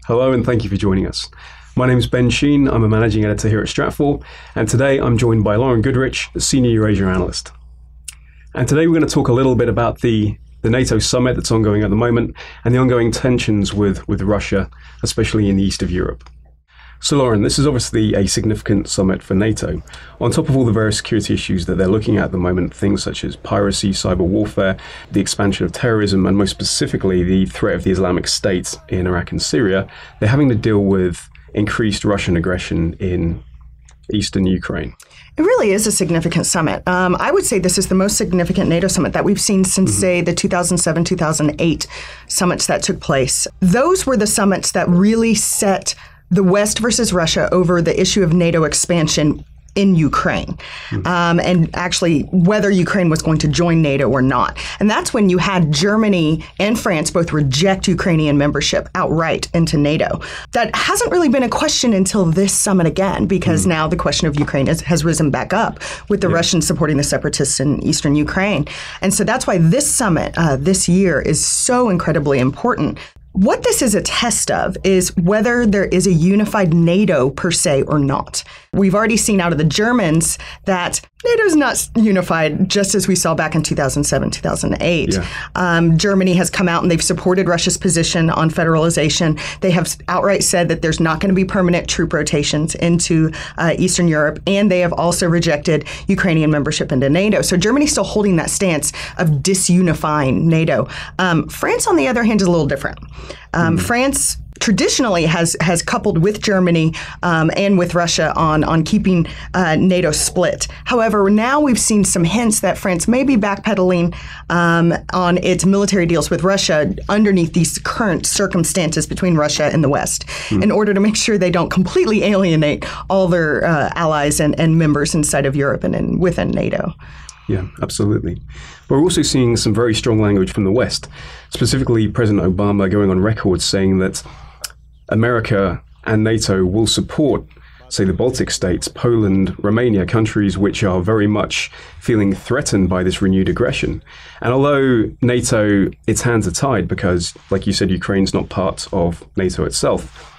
Hello and thank you for joining us. My name is Ben Sheen, I'm a managing editor here at Stratfor, and today I'm joined by Lauren Goodrich, the senior Eurasia analyst. And today we're going to talk a little bit about the Nato Summit that's ongoing at the moment and the ongoing tensions with Russia, especially in the east of Europe. So Lauren, this is obviously a significant summit for NATO. On top of all the various security issues that they're looking at the moment, things such as piracy, cyber warfare, the expansion of terrorism, and most specifically the threat of the Islamic State in Iraq and Syria, they're having to deal with increased Russian aggression in eastern Ukraine. It really is a significant summit. I would say this is the most significant NATO summit that we've seen since, say, the 2007-2008 summits that took place. Those were the summits that really set the West versus Russia over the issue of NATO expansion in Ukraine, and actually whether Ukraine was going to join NATO or not. And that's when you had Germany and France both reject Ukrainian membership outright into NATO. That hasn't really been a question until this summit again, because now the question of Ukraine has risen back up with the Russians supporting the separatists in eastern Ukraine. And so that's why this summit this year is so incredibly important. What this is a test of is whether there is a unified NATO per se or not. We've already seen out of the Germans that NATO's not unified, just as we saw back in 2007, 2008. Yeah. Germany has come out and they've supported Russia's position on federalization. They have outright said that there's not going to be permanent troop rotations into Eastern Europe, and they have also rejected Ukrainian membership into NATO. So Germany's still holding that stance of disunifying NATO. France, on the other hand, is a little different. France traditionally has coupled with Germany and with Russia on keeping NATO split. However, now we've seen some hints that France may be backpedaling on its military deals with Russia underneath these current circumstances between Russia and the West in order to make sure they don't completely alienate all their allies and members inside of Europe and within NATO. Yeah, absolutely. We're also seeing some very strong language from the West, specifically President Obama going on record saying that America and NATO will support, say, the Baltic states, Poland, Romania, countries which are very much feeling threatened by this renewed aggression. And although NATO, its hands are tied because, like you said, Ukraine's not part of NATO itself,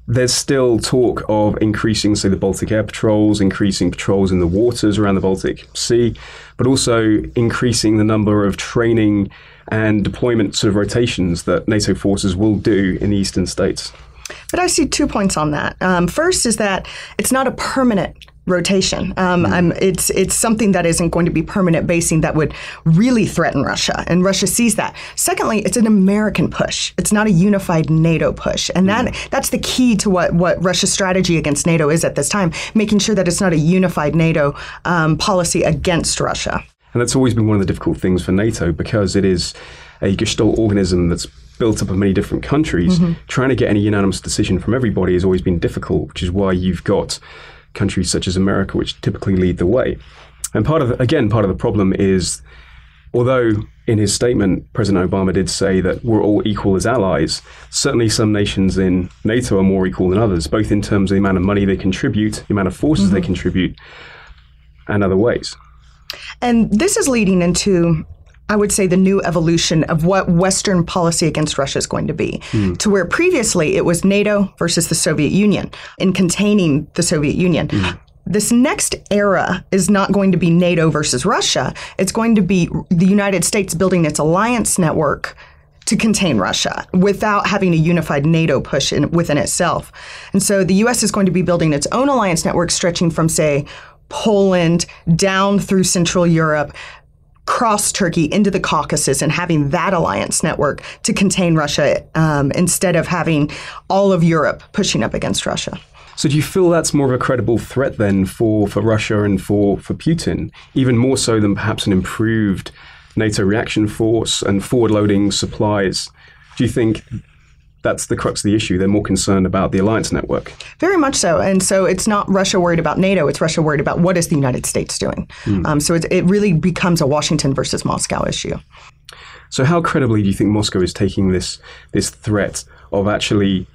there's still talk of increasing, say, the Baltic air patrols, increasing patrols in the waters around the Baltic Sea, but also increasing the number of training and deployment sort of rotations that NATO forces will do in the eastern states. But I see 2 points on that. First is that it's not a permanent rotation. It's something that isn't going to be permanent basing that would really threaten Russia, and Russia sees that. Secondly, it's an American push. It's not a unified NATO push, and that's the key to what Russia's strategy against NATO is at this time, making sure that it's not a unified NATO policy against Russia. And that's always been one of the difficult things for NATO because it is a Gestalt organism that's built up of many different countries. Trying to get any unanimous decision from everybody has always been difficult, which is why you've got countries such as America, which typically lead the way. And part of the problem is, although in his statement, President Obama did say that we're all equal as allies, certainly some nations in NATO are more equal than others, both in terms of the amount of money they contribute, the amount of forces they contribute, and other ways. And this is leading into, I would say, the new evolution of what Western policy against Russia is going to be, to where previously it was NATO versus the Soviet Union in containing the Soviet Union. This next era is not going to be NATO versus Russia. It's going to be the United States building its alliance network to contain Russia without having a unified NATO push within itself. And so the U.S. is going to be building its own alliance network stretching from, say, Poland down through Central Europe, cross Turkey into the Caucasus, and having that alliance network to contain Russia instead of having all of Europe pushing up against Russia. So do you feel that's more of a credible threat then for Russia and for Putin, even more so than perhaps an improved NATO reaction force and forward-loading supplies? Do you think that's the crux of the issue? They're more concerned about the alliance network. Very much so. And so it's not Russia worried about NATO. It's Russia worried about what is the United States doing. So it really becomes a Washington versus Moscow issue. So how credibly do you think Moscow is taking this threat of actually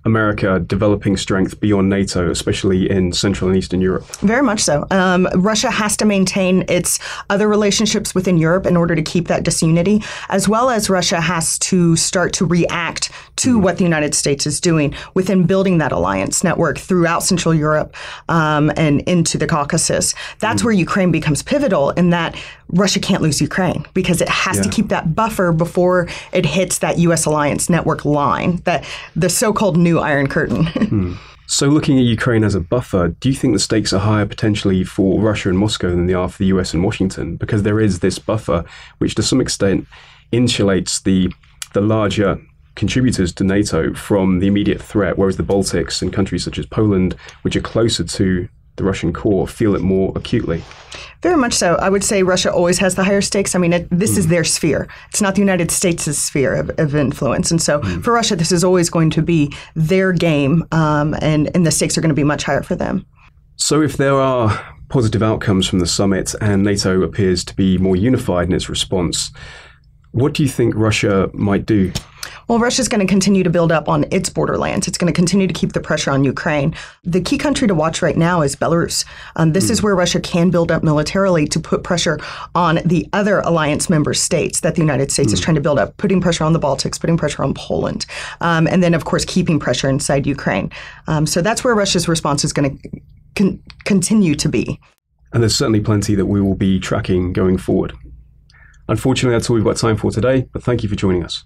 America developing strength beyond NATO, especially in Central and Eastern Europe? Very much so. Russia has to maintain its other relationships within Europe in order to keep that disunity, as well as Russia has to start to react to what the United States is doing within building that alliance network throughout Central Europe and into the Caucasus. That's where Ukraine becomes pivotal, in that Russia can't lose Ukraine because it has to keep that buffer before it hits that U.S. alliance network line, that the so-called new Iron Curtain. So looking at Ukraine as a buffer, do you think the stakes are higher potentially for Russia and Moscow than they are for the US and Washington? Because there is this buffer which to some extent insulates the larger contributors to NATO from the immediate threat, whereas the Baltics and countries such as Poland, which are closer to the Russian core, feel it more acutely. Very much so. I would say Russia always has the higher stakes. I mean, this is their sphere. It's not the United States' sphere of influence. And so for Russia, this is always going to be their game, and the stakes are going to be much higher for them. So if there are positive outcomes from the summit and NATO appears to be more unified in its response, what do you think Russia might do? Well, Russia's going to continue to build up on its borderlands. It's going to continue to keep the pressure on Ukraine. The key country to watch right now is Belarus. This is where Russia can build up militarily to put pressure on the other alliance member states that the United States is trying to build up, putting pressure on the Baltics, putting pressure on Poland, and then, of course, keeping pressure inside Ukraine. So that's where Russia's response is going to continue to be. And there's certainly plenty that we will be tracking going forward. Unfortunately, that's all we've got time for today, but thank you for joining us.